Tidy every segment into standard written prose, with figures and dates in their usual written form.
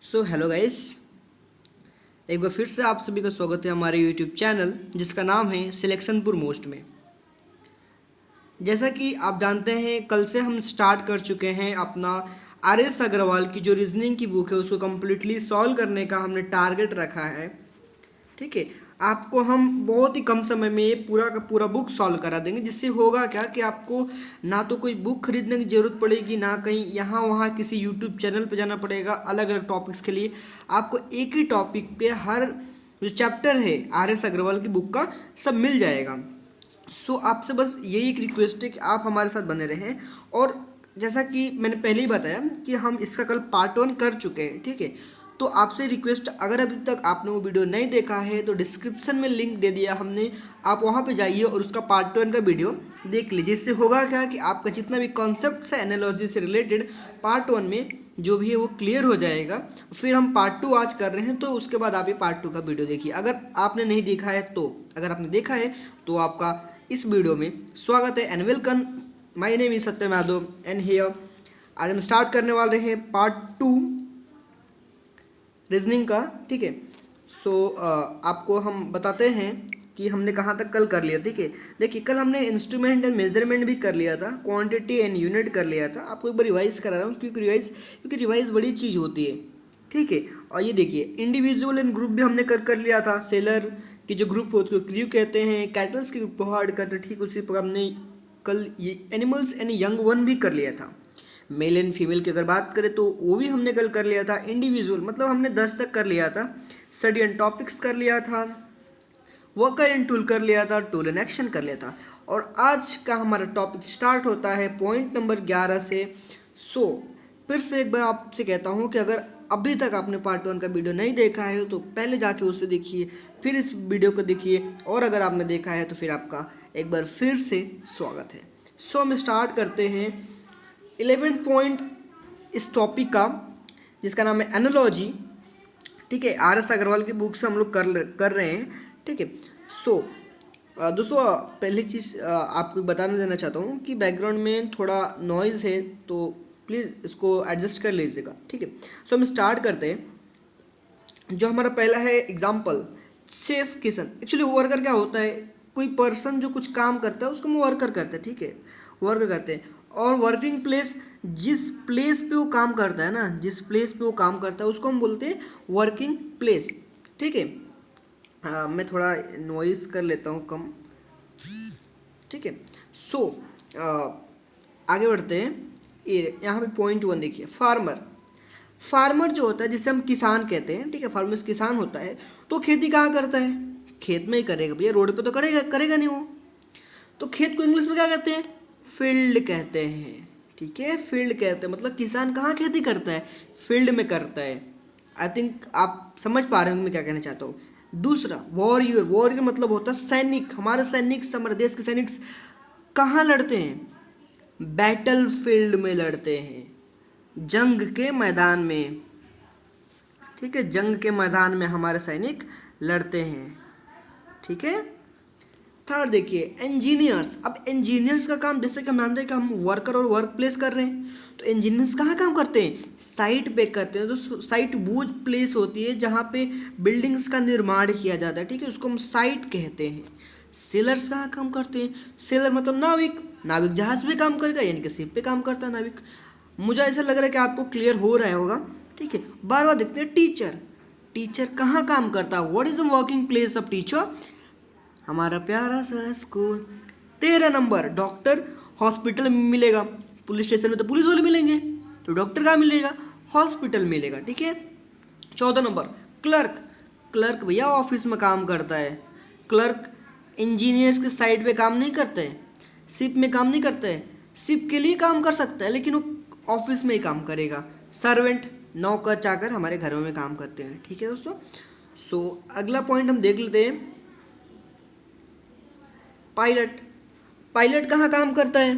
Hello guys, एक बार फिर से आप सभी का स्वागत है हमारे यूट्यूब चैनल जिसका नाम है सिलेक्शनपुर मोस्ट में। जैसा कि आप जानते हैं, कल से हम स्टार्ट कर चुके हैं अपना आर.एस. अग्रवाल की जो रीजनिंग की बुक है उसको कम्प्लीटली सॉल्व करने का हमने टारगेट रखा है। ठीक है, आपको हम बहुत ही कम समय में ये पूरा का पूरा बुक सॉल्व करा देंगे, जिससे होगा क्या कि आपको ना तो कोई बुक खरीदने की ज़रूरत पड़ेगी, ना कहीं यहाँ वहाँ किसी यूट्यूब चैनल पर जाना पड़ेगा अलग अलग टॉपिक्स के लिए। आपको एक ही टॉपिक पे हर जो चैप्टर है आर.एस. अग्रवाल की बुक का सब मिल जाएगा। आपसे बस यही एक रिक्वेस्ट है कि आप हमारे साथ बने रहें। और जैसा कि मैंने पहले ही बताया कि हम इसका कल पार्ट 1 कर चुके हैं। ठीक है, तो आपसे रिक्वेस्ट, अगर अभी तक आपने वो वीडियो नहीं देखा है तो डिस्क्रिप्शन में लिंक दे दिया हमने, आप वहाँ पे जाइए और उसका पार्ट 1 का वीडियो देख लीजिए। इससे होगा क्या कि आपका जितना भी कॉन्सेप्ट है एनालॉजी से रिलेटेड पार्ट 1 में जो भी है वो क्लियर हो जाएगा। फिर हम पार्ट 2 आज कर रहे हैं, तो उसके बाद आप ये पार्ट 2 का वीडियो देखिए। अगर आपने नहीं देखा है तो, अगर आपने देखा है तो आपका इस वीडियो में स्वागत है and welcome. My name is Satyam Yadav and here आज हम स्टार्ट करने वाले हैं पार्ट 2 रीजनिंग का। ठीक है, आपको हम बताते हैं कि हमने कहाँ तक कल कर लिया। ठीक है, देखिए कल हमने इंस्ट्रूमेंट एंड मेजरमेंट भी कर लिया था, क्वांटिटी एंड यूनिट कर लिया था। आपको एक बार रिवाइज करा रहा हूँ क्योंकि रिवाइज बड़ी चीज़ होती है। ठीक है, और ये देखिए इंडिविजुअल एंड ग्रुप भी हमने कर लिया था। सेलर की जो ग्रुप होती है क्रू कहते हैं, कैटल्स के ग्रुप को हार्ड करते हैं। ठीक उसी प्रकार हमने कल ये एनिमल्स एंड यंग वन भी कर लिया था। मेल एंड फीमेल की अगर बात करें तो वो भी हमने कल कर लिया था। इंडिविजुअल मतलब हमने 10 तक कर लिया था। स्टडी एंड टॉपिक्स कर लिया था। वर्कर एंड टूल कर लिया था। टूल एंड एक्शन कर लिया था। और आज का हमारा टॉपिक स्टार्ट होता है पॉइंट नंबर 11 से। फिर से एक बार आपसे कहता हूँ कि अगर अभी तक आपने पार्ट 1 का वीडियो नहीं देखा है तो पहले जाके उसे देखिए, फिर इस वीडियो को देखिए, और अगर आपने देखा है तो फिर आपका एक बार फिर से स्वागत है। हम स्टार्ट करते हैं 11th पॉइंट इस टॉपिक का, जिसका नाम है एनालॉजी। ठीक है, आर.एस. अग्रवाल की बुक से हम लोग कर रहे हैं। ठीक है, दोस्तों पहली चीज़ आपको बताना देना चाहता हूँ कि बैकग्राउंड में थोड़ा नॉइज़ है, तो प्लीज़ इसको एडजस्ट कर लीजिएगा। ठीक है, हम स्टार्ट करते हैं। जो हमारा पहला है example, chef kitchen. Actually worker क्या होता है, कोई पर्सन जो कुछ काम करता है उसको हम वर्कर करते हैं। ठीक है, वर्कर करते हैं। और वर्किंग प्लेस, जिस प्लेस पे वो काम करता है ना, जिस प्लेस पे वो काम करता है उसको हम बोलते हैं वर्किंग प्लेस। ठीक है, मैं थोड़ा नॉइस कर लेता हूँ कम। ठीक है, आगे बढ़ते हैं। ये यहाँ पे पॉइंट 1 देखिए, फार्मर जो होता है जिसे हम किसान कहते हैं। ठीक है, फार्मर किसान होता है तो खेती कहाँ करता है, खेत में ही करेगा भैया, रोड पे तो करेगा नहीं वो। तो खेत को इंग्लिश में क्या कहते हैं, फील्ड कहते हैं। ठीक है, फील्ड कहते हैं, मतलब किसान कहाँ खेती करता है, फील्ड में करता है। आई थिंक आप समझ पा रहे होंगे मैं क्या कहना चाहता हूँ। दूसरा वॉरियर मतलब होता है सैनिक। हमारे देश के सैनिक कहाँ लड़ते हैं, बैटल फील्ड में लड़ते हैं, जंग के मैदान में। ठीक है, जंग के मैदान में हमारे सैनिक लड़ते हैं। ठीक है, थर्ड देखिए इंजीनियर्स। अब इंजीनियर्स का काम, जैसे कि हम जानते हैं कि हम वर्कर और वर्क प्लेस कर रहे हैं, तो इंजीनियर्स कहाँ काम करते हैं, साइट पे करते हैं। तो साइट वो प्लेस होती है जहाँ पे बिल्डिंग्स का निर्माण किया जाता है। ठीक है, उसको हम साइट कहते हैं। सेलर्स कहाँ काम करते हैं, सेलर मतलब नाविक जहाज पे काम करेगा, यानी कि शिप पे काम करता है नाविक। मुझे ऐसा लग रहा है कि आपको क्लियर हो रहा होगा। ठीक है, बार बार देखते हैं टीचर कहाँ काम करता है, what is the working place of teacher, हमारा प्यारा सा स्कूल। 13 नंबर डॉक्टर हॉस्पिटल में मिलेगा, पुलिस स्टेशन में तो पुलिस वाले मिलेंगे, तो डॉक्टर कहाँ मिलेगा, हॉस्पिटल मिलेगा। ठीक है, 14 नंबर क्लर्क भैया ऑफिस में काम करता है। क्लर्क इंजीनियर्स के साइड पे काम नहीं करता है, शिप में काम नहीं करता है, शिप के लिए काम कर सकता है लेकिन वो ऑफिस में ही काम करेगा। सर्वेंट नौकर चाकर हमारे घरों में काम करते हैं। ठीक है दोस्तों, अगला पॉइंट हम देख लेते हैं, पायलट कहाँ काम करता है,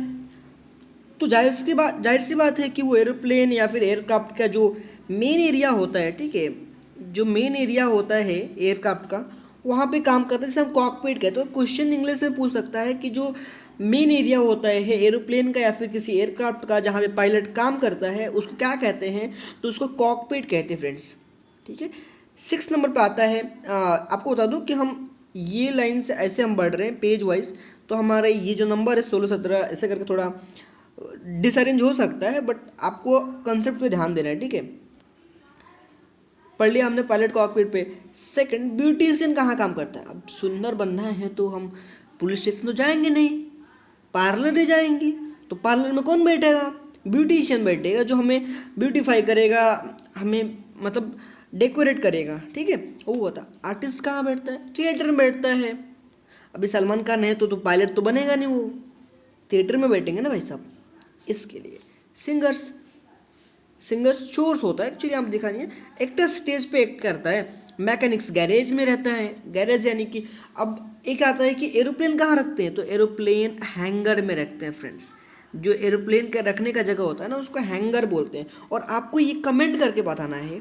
तो जाहिर सी बात है कि वो एरोप्लेन या फिर एयरक्राफ्ट का जो मेन एरिया होता है। ठीक है, जो मेन एरिया होता है एयरक्राफ्ट का, वहाँ पे काम करता है, जिसे हम कॉकपिट कहते हैं। तो क्वेश्चन इंग्लिश में पूछ सकता है कि जो मेन एरिया होता है एरोप्लेन का या फिर किसी एयरक्राफ्ट का जहाँ पे पायलट काम करता है, उसको क्या कहते हैं, तो उसको कॉकपिट कहते हैं फ्रेंड्स। ठीक है, 6 नंबर पे आता है, आपको बता दूं कि हम ये लाइन से ऐसे हम बढ़ रहे हैं पेज वाइज, तो हमारा ये जो नंबर है 16 17 ऐसे करके थोड़ा डिसअरेंज हो सकता है, बट आपको कंसेप्ट पे ध्यान देना है। ठीक है, पढ़ लिया हमने पायलट कॉकपिट पे। सेकंड, ब्यूटिशियन कहाँ काम करता है। अब सुंदर बनना है तो हम पुलिस स्टेशन तो जाएंगे नहीं, पार्लर ही जाएंगे, तो पार्लर में कौन बैठेगा, ब्यूटिशियन बैठेगा, जो हमें ब्यूटीफाई करेगा, हमें मतलब डेकोरेट करेगा। ठीक है, वो होता। आर्टिस्ट कहाँ बैठता है, थिएटर में बैठता है। अभी सलमान खान है तो पायलट तो बनेगा नहीं, वो थिएटर में बैठेंगे ना भाई साहब, इसके लिए। सिंगर्स, सिंगर्स सोर्स होता है एक्चुअली, आप दिखा नहीं है। एक्टर स्टेज पे एक्ट करता है। मैकेनिक्स गैरेज में रहता है, गैरेज यानी कि अब एक आता है कि एरोप्लेन कहाँ रखते हैं, तो एरोप्लेन हैंगर में रखते हैं फ्रेंड्स। जो एरोप्लेन का रखने का जगह होता है ना, उसको हैंगर बोलते हैं। और आपको ये कमेंट करके बताना है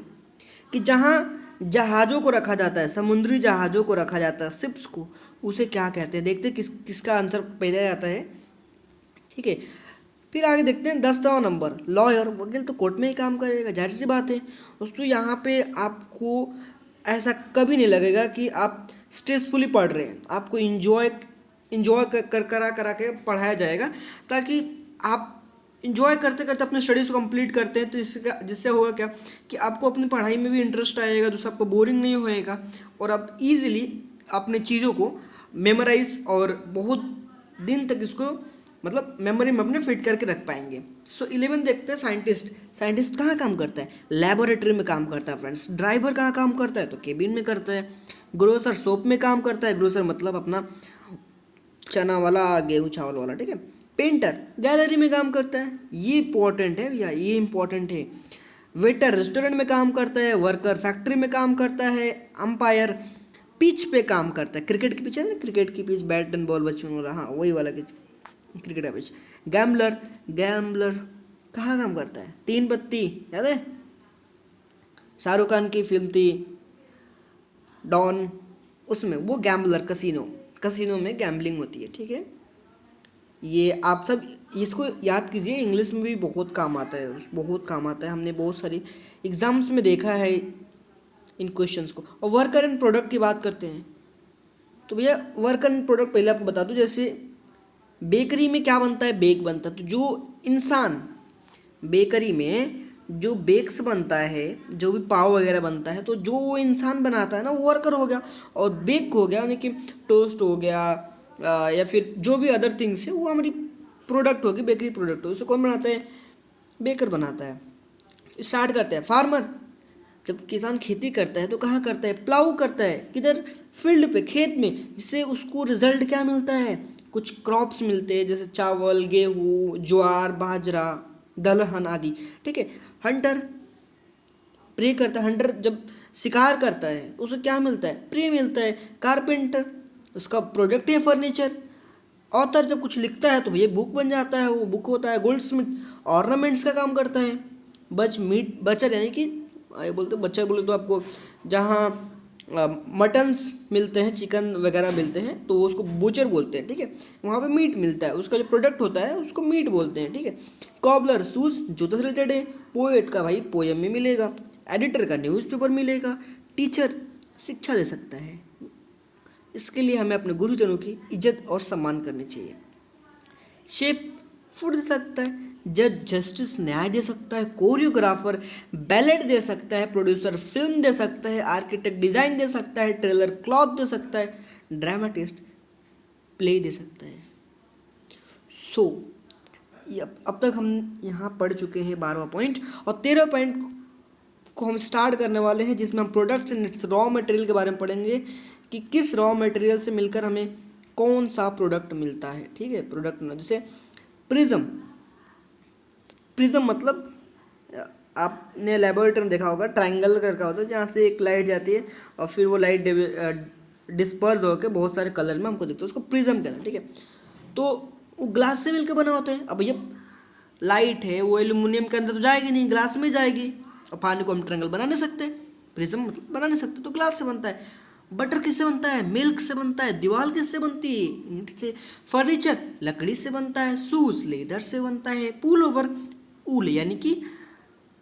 कि जहाँ जहाज़ों को रखा जाता है, समुद्री जहाज़ों को रखा जाता है, शिप्स को, उसे क्या कहते हैं। देखते हैं किसका आंसर पहले आता है। ठीक है, फिर आगे देखते हैं 10वां नंबर, लॉयर। वकील तो कोर्ट में ही काम करेगा, जाहिर सी बात है दोस्तों। यहाँ पे आपको ऐसा कभी नहीं लगेगा कि आप स्ट्रेसफुली पढ़ रहे हैं, आपको इंजॉय करा के पढ़ाया जाएगा, ताकि आप इंजॉय करते करते अपने स्टडीज़ को कंप्लीट करते हैं। तो जिससे होगा क्या कि आपको अपनी पढ़ाई में भी इंटरेस्ट आएगा, जिससे आपको बोरिंग नहीं होएगा, और आप इजीली अपने चीज़ों को मेमोराइज और बहुत दिन तक इसको मतलब मेमोरी में अपने फिट करके रख पाएंगे। सो 11 देखते हैं साइंटिस्ट। साइंटिस्ट कहाँ काम करता है, लेबोरेटरी में काम करता है फ्रेंड्स। ड्राइवर कहाँ काम करता है, तो केबिन में करता है। ग्रोसर शॉप में काम करता है, ग्रोसर मतलब अपना चना वाला, गेहूँ चावल वाला। ठीक है, पेंटर गैलरी में काम करता है, ये इंपॉर्टेंट है भैया, ये इंपॉर्टेंट है। वेटर रेस्टोरेंट में काम करता है, वर्कर फैक्ट्री में काम करता है, अंपायर पिच पे काम करता है। क्रिकेट की पिच है ना, क्रिकेट की पिच, बैट एंड बॉल बच्चों वाला, हाँ वही वाला क्रिकेट का पिच। गैम्बलर, गैम्बलर कहाँ काम करता है, 3 पत्ती याद है, शाहरुख खान की फिल्म थी डॉन, उसमें वो गैम्बलर, कसिनो में गैम्बलिंग होती है। ठीक है, ये आप सब इसको याद कीजिए, इंग्लिश में भी बहुत काम आता है, बहुत काम आता है। हमने बहुत सारी एग्जाम्स में देखा है इन क्वेश्चंस को। और वर्कर एंड प्रोडक्ट की बात करते हैं, तो भैया वर्कर एंड प्रोडक्ट पहले आपको बता दूं, जैसे बेकरी में क्या बनता है, बेक बनता है। तो जो इंसान बेकरी में जो बेक्स बनता है, जो भी पाव वगैरह बनता है, तो जो वो इंसान बनाता है ना, वो वर्कर हो गया। और बेक हो गया यानी कि टोस्ट हो गया, या फिर जो भी अदर थिंग्स है, वो हमारी प्रोडक्ट होगी, बेकरी प्रोडक्ट होगी। उसे कौन बनाता है, बेकर बनाता है। स्टार्ट करते हैं फार्मर। जब किसान खेती करता है तो कहाँ करता है, प्लाऊ करता है, किधर, फील्ड पे, खेत में, जिससे उसको रिजल्ट क्या मिलता है, कुछ क्रॉप्स मिलते हैं, जैसे चावल, गेहूँ, ज्वार, बाजरा, दलहन आदि। ठीक है, हंटर प्रे करता है, हंटर जब शिकार करता है तो उसे क्या मिलता है, प्रे मिलता है। कारपेंटर, उसका प्रोडक्ट है फर्नीचर। ऑथर जब कुछ लिखता है तो भैया बुक बन जाता है, वो बुक होता है। गोल्डस्मिथ ऑर्नामेंट्स का काम करता है। बचर यानी कि ये बोलते बच्चा बोले तो आपको जहाँ मटन्स मिलते हैं, चिकन वगैरह मिलते हैं, तो उसको बुचर बोलते हैं। ठीक है, वहाँ पे मीट मिलता है, उसका जो प्रोडक्ट होता है उसको मीट बोलते हैं। ठीक है, कॉबलर शूज़ जूते से रिलेटेड है। पोएट का भाई पोएम में मिलेगा। एडिटर का न्यूज़पेपर मिलेगा। टीचर शिक्षा दे सकता है, इसके लिए हमें अपने गुरुजनों की इज्जत और सम्मान करनी चाहिए। शेफ फूड दे सकता है। जज जस्टिस न्याय दे सकता है। कोरियोग्राफर बैलेट दे सकता है। प्रोड्यूसर फिल्म दे सकता है। आर्किटेक्ट डिजाइन दे सकता है। ट्रेलर क्लॉथ दे सकता है। ड्रामाटिस्ट प्ले दे सकता है। सो अब तक हम यहाँ पढ़ चुके हैं 12वां पॉइंट, और 13वां पॉइंट को हम स्टार्ट करने वाले हैं, जिसमें हम products and it's raw material के बारे में पढ़ेंगे कि किस रॉ मटेरियल से मिलकर हमें कौन सा प्रोडक्ट मिलता है। ठीक है, प्रोडक्ट में जैसे प्रिज्म। प्रिज्म मतलब आपने लेबोरेटरी में देखा होगा, ट्रायंगल करके होता है, जहाँ से एक लाइट जाती है और फिर वो लाइट डिस्पर्स होकर बहुत सारे कलर में हमको दिखता है, उसको प्रिज्म कहते हैं। ठीक है, तो वो ग्लास से मिलकर बना होता है। अब ये लाइट है, वो एल्यूमिनियम के अंदर तो जाएगी नहीं, ग्लास में जाएगी, और पानी को हम ट्रायंगल बना नहीं सकते, प्रिज्म मतलब बना नहीं सकते, तो ग्लास से बनता है। बटर किससे बनता है? मिल्क से बनता है। दीवार किससे बनती है? ईंट से। फर्नीचर लकड़ी से बनता है। शूज लेदर से बनता है। पुल ओवर ऊल यानी कि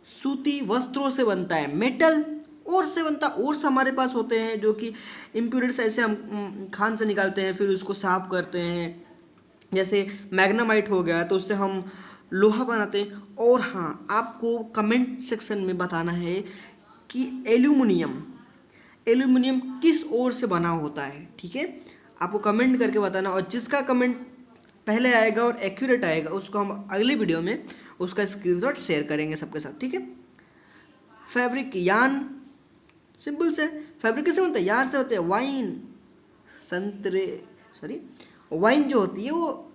सूती वस्त्रों से बनता है। मेटल और से बनता है। और हमारे पास होते हैं जो कि इम्प्योरिटीज ऐसे हम खान से निकालते हैं, फिर उसको साफ करते हैं। जैसे मैग्नामाइट हो गया तो उससे हम लोहा बनाते हैं। और हाँ, आपको कमेंट सेक्शन में बताना है कि एल्यूमिनियम एल्यूमिनियम किस ओर से बना होता है। ठीक है, आपको कमेंट करके बताना, और जिसका कमेंट पहले आएगा और एक्यूरेट आएगा उसको हम अगले वीडियो में उसका स्क्रीनशॉट शेयर करेंगे सबके साथ। ठीक है। फैब्रिक यान, सिंपल से फैब्रिक किससे बनता है? यार से होता है। वाइन संतरे सॉरी वाइन जो होती है वो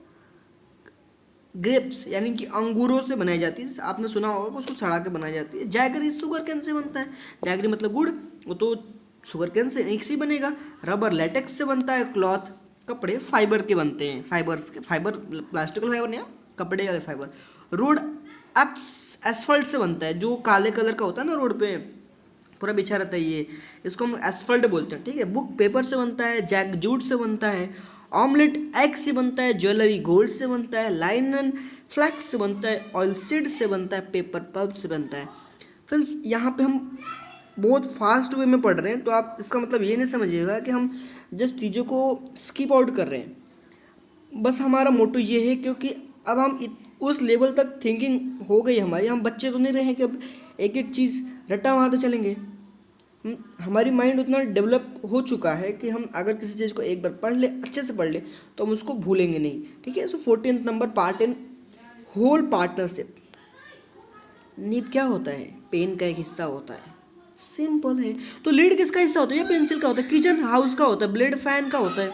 ग्रेप्स यानी कि अंगूरों से बनाई जाती है। आपने सुना होगा उसको सड़ा के बनाई जाती है। जैगरी शुगर कैन से बनता है। जैगरी मतलब गुड़, वो तो शुगर कैन से एक से ही बनेगा। रबर लेटेक्स से बनता है। क्लॉथ कपड़े फाइबर के बनते हैं। फाइबर्स के, फाइबर प्लास्टिकल फाइबर नहीं, कपड़े वाले फाइबर। रोड एसफल्ट से बनता है, जो काले कलर का होता है ना, रोड पे पूरा बिछा रहता है, ये इसको हम एसफल्ट बोलते हैं। ठीक है। बुक पेपर से बनता है। जैक जूट से बनता है। ऑमलेट एग से बनता है। ज्वेलरी गोल्ड से बनता है। लाइनन फ्लैक्स से बनता है। ऑयल सीड से बनता है। पेपर पल्प से बनता है। फ्रेंड्स, यहाँ पे हम बहुत फास्ट वे में पढ़ रहे हैं, तो आप इसका मतलब ये नहीं समझिएगा कि हम जस्ट चीज़ों को स्किप आउट कर रहे हैं। बस हमारा मोटो ये है, क्योंकि अब हम उस लेवल तक थिंकिंग हो गई हमारी। हम बच्चे तो नहीं रहे हैं कि अब एक एक चीज़ रट्टा मारते चलेंगे। हमारी माइंड उतना डेवलप हो चुका है कि हम अगर किसी चीज़ को एक बार पढ़ ले, अच्छे से पढ़ ले, तो हम उसको भूलेंगे नहीं। ठीक है। So 14th number, part in whole partnership. नीब क्या होता है? पेन का एक हिस्सा होता है। सिंपल है। तो लीड किसका हिस्सा होता है? या पेंसिल का होता है। किचन हाउस का होता है। ब्लेड फैन का होता है।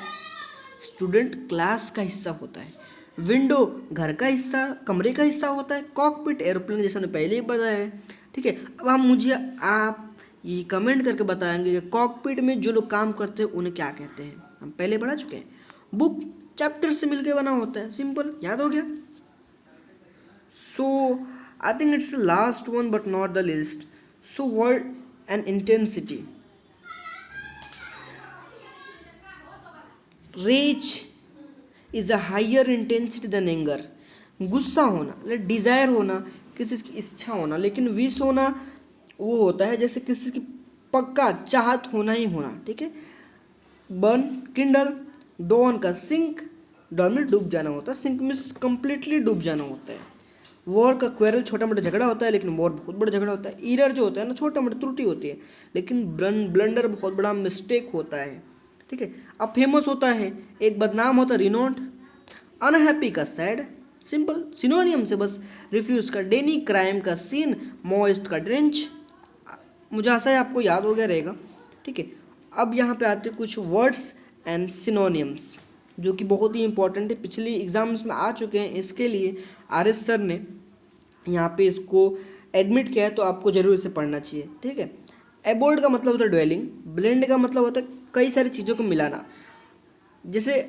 स्टूडेंट क्लास का हिस्सा होता है। विंडो घर का हिस्सा, कमरे का हिस्सा होता है। कॉकपिट एरोप्लेन, जैसे हमने पहले ही बताया है। ठीक है। अब हम मुझे आप ये कमेंट करके बताएंगे कि कॉकपिट में जो लोग काम करते हैं उन्हें क्या कहते हैं। हम पहले पढ़ा चुके हैं। बुक चैप्टर से मिलकर बना होता है। सिंपल, याद हो गया। So I think it's the last one but not the list. So word and intensity. Rage is a higher intensity than anger. गुस्सा होना, डिजायर होना, किसी की इच्छा होना, लेकिन विश होना वो होता है जैसे किसी की पक्का चाहत होना ही होना। ठीक है। बर्न किंडल, डॉन का सिंक, डॉन में डूब जाना होता है। सिंक में कंप्लीटली डूब जाना होता है। वॉर का क्वेरल, छोटा मोटा झगड़ा होता है, लेकिन वॉर बहुत बड़ा झगड़ा होता है। ईरर जो होता है ना, छोटा मोटा त्रुटि होती है, लेकिन ब्लंडर बहुत बड़ा मिस्टेक होता है। ठीक है। अब फेमस होता है, एक बदनाम होता है, रिनोन्ड। अनहैप्पी का सैड। सिंपल सिनोनियम से बस। रिफ्यूज का डेनी, क्राइम का सीन, मॉइस्ट का ड्रेंच। मुझे आशा है आपको याद हो गया रहेगा। ठीक है। अब यहाँ पे आते हैं कुछ वर्ड्स एंड सिनोनियम्स जो कि बहुत ही इंपॉर्टेंट है, पिछले एग्जाम्स में आ चुके हैं। इसके लिए RS सर ने यहाँ पे इसको एडमिट किया है, तो आपको जरूर इसे पढ़ना चाहिए। ठीक है। एबोर्ड का मतलब होता है ड्वेलिंग। ब्लेंड का मतलब होता है कई सारी चीज़ों को मिलाना। जैसे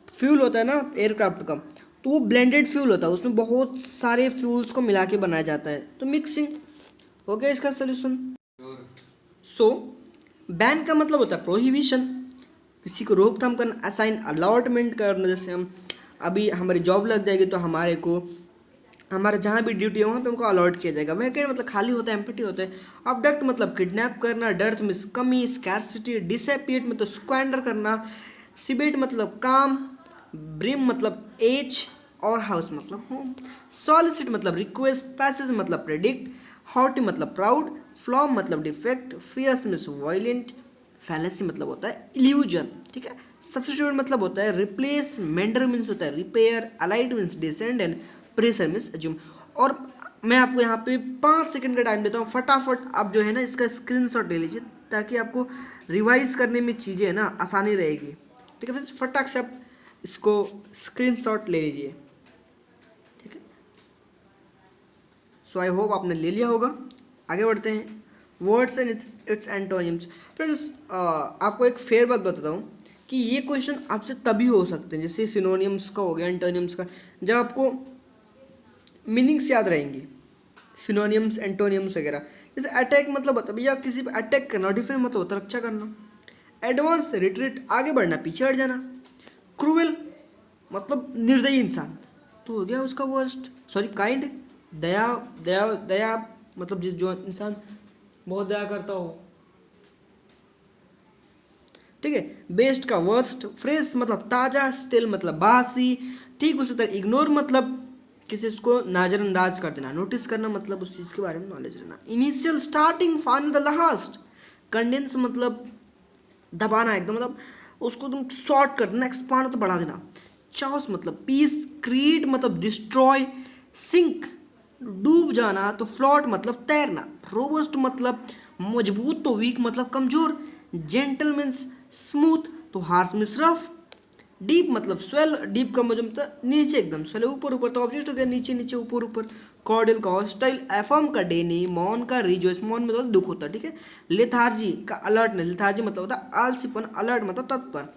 फ्यूल होता है ना एयरक्राफ्ट का, तो वो ब्लेंडेड फ्यूल होता है, उसमें बहुत सारे फ्यूल्स को मिला के बनाया जाता है, तो मिक्सिंग हो गया इसका सोल्यूशन। सो बैन का मतलब होता है प्रोहिबिशन, किसी को रोकथाम करना। असाइन अलॉटमेंट करना, जैसे हम अभी हमारी जॉब लग जाएगी तो हमारे को हमारा जहाँ भी ड्यूटी है वहाँ पे हमको अलॉट किया जाएगा। वैकेंट मतलब खाली होता है, एम्प्टी होता है। अबडक्ट मतलब किडनैप करना। डर्थ मीन्स कमी, स्कैरसिटी। डिसएपिएट मतलब स्क्वैंडर करना। सिबेट मतलब काम। ब्रिम मतलब एज, और हाउस मतलब होम। सॉलिसिट मतलब रिक्वेस्ट। पैसेज मतलब प्रेडिक्ट। हॉटी मतलब प्राउड। फ्लॉम मतलब defect. Fierce means violent. Fallacy मतलब होता है इल्यूजन। ठीक है। सब्स्टिट्यूट मतलब होता है रिप्लेस। मेंडर मीन्स होता है repair. Allied means descend, and pressure means assume. और मैं आपको यहाँ पे 5 सेकंड का टाइम देता हूँ, फटाफट आप जो है ना इसका स्क्रीनशॉट ले लीजिए, ताकि आपको रिवाइज करने में चीज़ें है ना आसानी रहेगी। ठीक है। फिर फटाक से आप इसको स्क्रीनशॉट ले लीजिए। ठीक है। सो आई होप आपने ले लिया होगा। आगे बढ़ते हैं। Words and it's antonyms. Friends, आपको एक फेयर बात बताता हूँ कि ये क्वेश्चन आपसे तभी हो सकते हैं, जैसे सिनोनियम्स का हो गया, एंटोनियम्स का, जब आपको मीनिंग्स याद रहेंगी, सिनोनियम्स एंटोनियम्स वगैरह। जैसे अटैक मतलब होता है भैया किसी पर अटैक करना, डिफेंस मतलब होता है रक्षा करना। एडवांस रिट्रीट आगे बढ़ना, पीछे हट जाना। क्रूएल मतलब निर्दयी इंसान, तो हो गया उसका वर्स्ट। सॉरी काइंड, दया दया दया मतलब जो इंसान बहुत दया करता हो, ठीक है। बेस्ट का वर्स्ट, फ्रेश मतलब ताज़ा, स्टिल मतलब बासी, ठीक उसी तरह इग्नोर मतलब किसी को नज़रअंदाज कर देना, नोटिस करना मतलब उस चीज़ के बारे में नॉलेज रहना। Initial, starting, final, the last. Condense मतलब दबाना एकदम, मतलब उसको तुम शॉर्ट कर देना, एक्सपांड तो बढ़ा देना। चाउस मतलब पीस, क्रीड मतलब डिस्ट्रॉय, सिंक डूब जाना, तो फ्लॉट मतलब तैरना। रोबस्ट मतलब मजबूत, तो वीक मतलब कमजोर। जेंटल मीन्स स्मूथ, तो हार्श मीन्स रफ। डीप मतलब स्वेल, डीप का मतलब नीचे एकदम, स्वेल ऊपर ऊपर, तो ऑब्जेक्ट हो गया नीचे नीचे ऊपर ऊपर। कॉर्डियल का हॉस्टाइल, एफर्म का डेनी, मॉन का रिजोइस, मॉन में मतलब दुख होता है, ठीक है। लेथार्जी का अलर्टनेस, लेथार्जी मतलब होता है आलसीपन, अलर्ट मतलब तत्पर।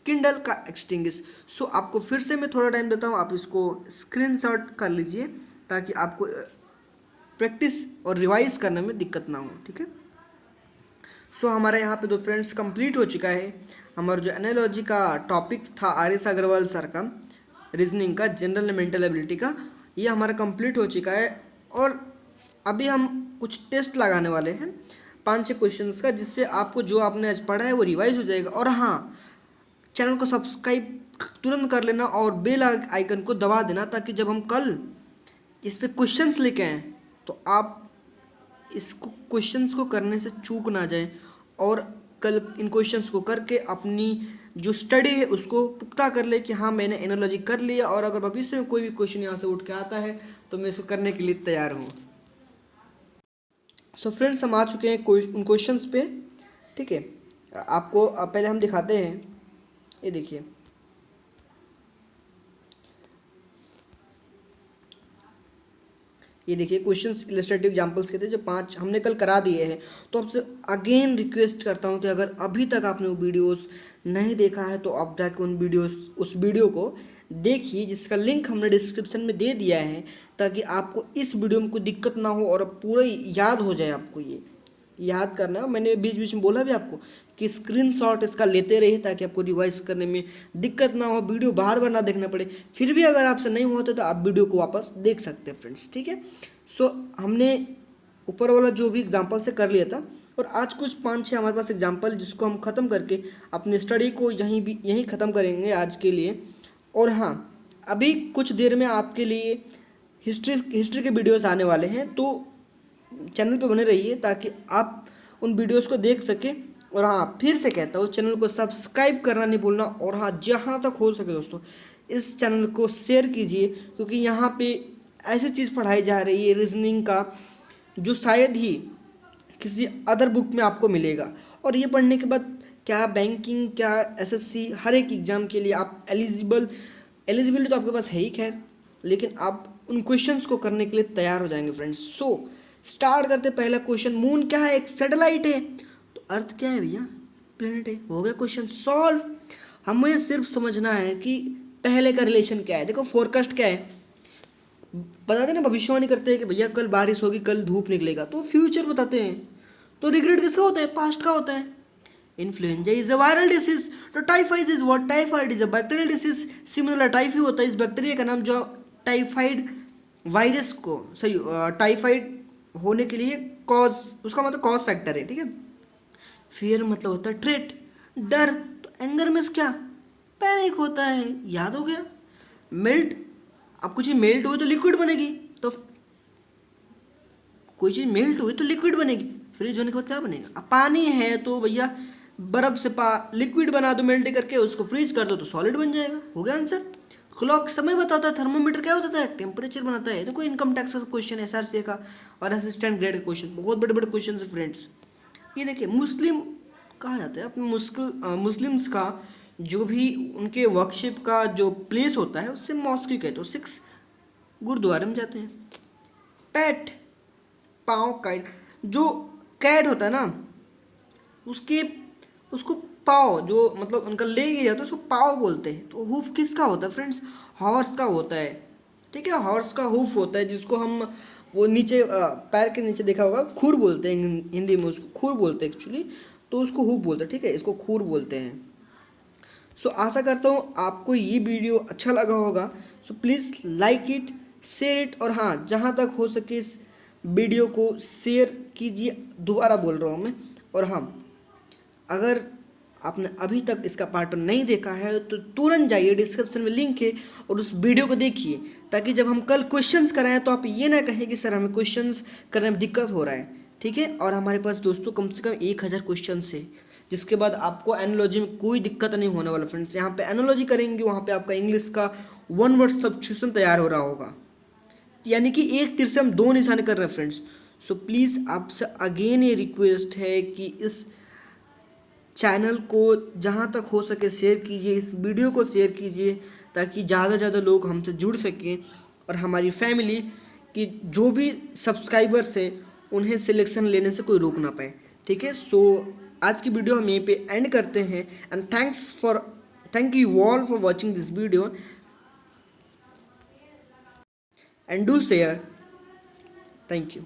किंडल का एक्सटिंग्विश। सो आपको फिर से मैं थोड़ा टाइम देता हूँ, आप इसको स्क्रीनशॉट कर लीजिए ताकि आपको प्रैक्टिस और रिवाइज करने में दिक्कत ना हो, ठीक है। सो हमारे यहाँ पे 2 फ्रेंड्स कंप्लीट हो चुका है। हमारा जो एनालॉजी का टॉपिक था आर एस अग्रवाल सर का, रीजनिंग का, जनरल मेंटल एबिलिटी का, ये हमारा कंप्लीट हो चुका है। और अभी हम कुछ टेस्ट लगाने वाले हैं 5-6 क्वेश्चंस का, जिससे आपको जो आपने आज पढ़ा है वो रिवाइज हो जाएगा। और हाँ, चैनल को सब्सक्राइब तुरंत कर लेना और बेल आइकन को दबा देना, ताकि जब हम कल इस पे क्वेश्चंस लेके आएँ तो आप इसको क्वेश्चंस को करने से चूक ना जाए, और कल इन क्वेश्चंस को करके अपनी जो स्टडी है उसको पुख्ता कर ले कि हाँ मैंने एनालॉजी कर लिया, और अगर भविष्य में कोई भी क्वेश्चन यहाँ से उठ के आता है तो मैं इसको करने के लिए तैयार हूँ। सो फ्रेंड्स, हम आ चुके हैं उन क्वेश्चंस पे, ठीक है। आपको पहले हम दिखाते हैं, ये देखिए, ये देखिए क्वेश्चंस इलस्ट्रेटिव एग्जांपल्स के थे जो 5 हमने कल करा दिए हैं। तो आपसे अगेन रिक्वेस्ट करता हूँ कि अगर अभी तक आपने वो वीडियोस नहीं देखा है तो आप जाकर उस वीडियो को देखिए, जिसका लिंक हमने डिस्क्रिप्शन में दे दिया है, ताकि आपको इस वीडियो में कोई दिक्कत ना हो और पूरा याद हो जाए। आपको ये याद करना है, मैंने बीच बीच में बोला भी आपको कि स्क्रीनशॉट इसका लेते रहिए ताकि आपको रिवाइज करने में दिक्कत ना हो, वीडियो बार बार ना देखना पड़े। फिर भी अगर आपसे नहीं होता तो आप वीडियो को वापस देख सकते हैं फ्रेंड्स, ठीक है। सो हमने ऊपर वाला जो भी एग्जाम्पल से कर लिया था, और आज कुछ 5-6 हमारे पास एग्जाम्पल जिसको हम ख़त्म करके अपनी स्टडी को यहीं ख़त्म करेंगे आज के लिए। और हाँ, अभी कुछ देर में आपके लिए हिस्ट्री के वीडियोस आने वाले हैं, तो चैनल पे बने रहिए ताकि आप उन वीडियोस को देख सकें। और हाँ, फिर से कहता हूँ, चैनल को सब्सक्राइब करना नहीं भूलना, और हाँ, जहाँ तक हो सके दोस्तों इस चैनल को शेयर कीजिए, क्योंकि यहाँ पे ऐसी चीज़ पढ़ाई जा रही है रीजनिंग का जो शायद ही किसी अदर बुक में आपको मिलेगा। और ये पढ़ने के बाद क्या बैंकिंग, क्या एसएससी, हर एक एग्ज़ाम के लिए आप एलिजिबिलिटी तो आपके पास है ही खैर, लेकिन आप उन क्वेश्चंस को करने के लिए तैयार हो जाएंगे फ्रेंड्स। सो स्टार्ट करते। पहला क्वेश्चन, मून क्या है? एक सैटेलाइट है। तो अर्थ क्या है भैया? प्लेनेट है। हो गया क्वेश्चन सॉल्व। हमें सिर्फ समझना है कि पहले का रिलेशन क्या है। देखो फोरकास्ट क्या है, बताते ना, भविष्यवाणी करते हैं कि भैया कल बारिश होगी, कल धूप निकलेगा, तो फ्यूचर बताते हैं। तो रिग्रेट किसका होता है? पास्ट का होता है। Influenza is a viral disease, तो typhoid is what? Typhoid is a bacterial disease. Similar typhi होता है इस बैक्टीरिया का नाम, जो टाइफाइड वायरस को सही टाइफाइड होने के लिए कॉज, उसका मतलब कॉज फैक्टर है, ठीक है। फियर मतलब होता है ट्रेट, डर। तो एंगर मीन्स क्या? पैनिक होता है, याद हो गया। मेल्ट, अब कुछ चीज़ मेल्ट हुई तो लिक्विड बनेगी, तो कोई चीज़ मेल्ट हुई तो लिक्विड बनेगी। फ्रीज होने के बाद क्या बनेगा? अब पानी है तो भैया बर्फ से लिक्विड बना दो मेल्ट करके, उसको फ्रीज कर दो तो सॉलिड बन जाएगा। हो गया आंसर। क्लॉक समय बताता है, थर्मोमीटर क्या होता है? टेम्परेचर बनाता है। देखो इनकम टैक्स का क्वेश्चन, एसआरसीए का और असिस्टेंट ग्रेड का क्वेश्चन, बहुत बड़े बड़े क्वेश्चन है फ्रेंड्स। ये देखिए, मुस्लिम कहा जाता है अपने मुस्लिम्स का जो भी उनके वर्कशिप का जो प्लेस होता है उससे मॉस्क कहते हैं। 6 गुरुद्वारे में जाते हैं। पैट, पाँव काइट, जो कैट होता है ना उसके उसको पाव, जो मतलब उनका लेग एरिया होता है उसको पाव बोलते हैं। तो हुफ किसका होता है फ्रेंड्स? हॉर्स का होता है, ठीक है। हॉर्स का हुफ होता है, जिसको हम वो नीचे पैर के नीचे देखा होगा, खुर बोलते हैं हिंदी में, उसको खुर बोलते हैं एक्चुअली। तो उसको हुप बोलते हैं, ठीक है, इसको खूर बोलते हैं। सो आशा करता हूँ आपको ये वीडियो अच्छा लगा होगा। So please like it, share it, और हाँ, जहाँ तक हो सके इस वीडियो को शेयर कीजिए, दोबारा बोल रहा हूँ मैं। और हाँ, अगर आपने अभी तक इसका पार्ट 1 नहीं देखा है तो तुरंत जाइए, डिस्क्रिप्शन में लिंक है, और उस वीडियो को देखिए, ताकि जब हम कल क्वेश्चंस कराएं तो आप ये ना कहें कि सर हमें क्वेश्चंस करने में दिक्कत हो रहा है, ठीक है। और हमारे पास दोस्तों कम से कम 1000 क्वेश्चन है, जिसके बाद आपको एनालॉजी में कोई दिक्कत नहीं होने वाला फ्रेंड्स। यहाँ पे एनालॉजी करेंगे, वहाँ पे आपका इंग्लिश का 1 वर्ड सब्स्टिट्यूशन तैयार हो रहा होगा, यानी कि एक तीर से हम 2 निशाने कर रहे हैं फ्रेंड्स। सो प्लीज़ आपसे अगेन ये रिक्वेस्ट है कि इस चैनल को जहाँ तक हो सके शेयर कीजिए, इस वीडियो को शेयर कीजिए, ताकि ज़्यादा से ज़्यादा लोग हमसे जुड़ सकें और हमारी फैमिली की जो भी सब्सक्राइबर्स हैं उन्हें सिलेक्शन लेने से कोई रोक ना पाए, ठीक है। सो आज की वीडियो हम यहीं पे एंड करते हैं, and thank you all for watching this video, and do share. Thank you.